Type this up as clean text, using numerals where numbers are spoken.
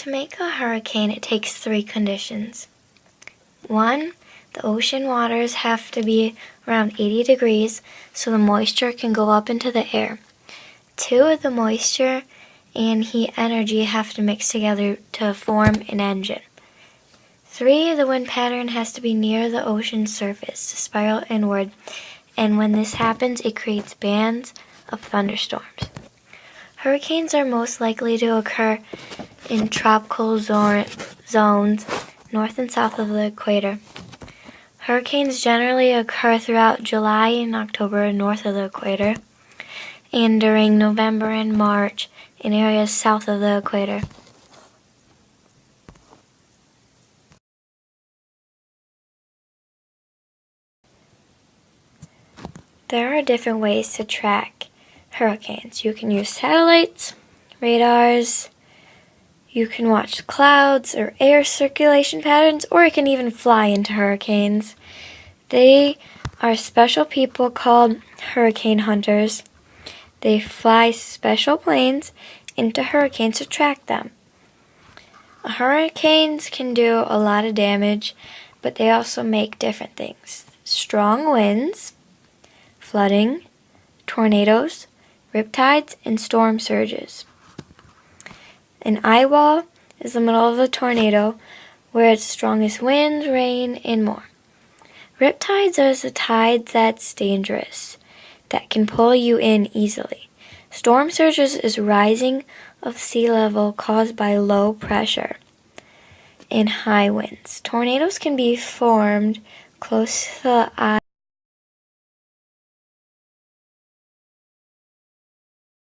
To make a hurricane, it takes 3 conditions. 1, the ocean waters have to be around 80 degrees so the moisture can go up into the air. 2, the moisture and heat energy have to mix together to form an engine. 3, the wind pattern has to be near the ocean surface to spiral inward, and when this happens, it creates bands of thunderstorms. Hurricanes are most likely to occur in tropical zones north and south of the equator. Hurricanes generally occur throughout July and October north of the equator, and during November and March in areas south of the equator. There are different ways to track hurricanes. You can use satellites, radars, you can watch clouds or air circulation patterns, or you can even fly into hurricanes. They are special people called hurricane hunters. They fly special planes into hurricanes to track them. Hurricanes can do a lot of damage, but they also make different things. Strong winds, flooding, tornadoes, riptides, and storm surges. An eye wall is the middle of a tornado where it's strongest winds, rain, and more. Riptides are the tide that's dangerous, that can pull you in easily. Storm surges is rising of sea level caused by low pressure and high winds. Tornadoes can be formed close to the eye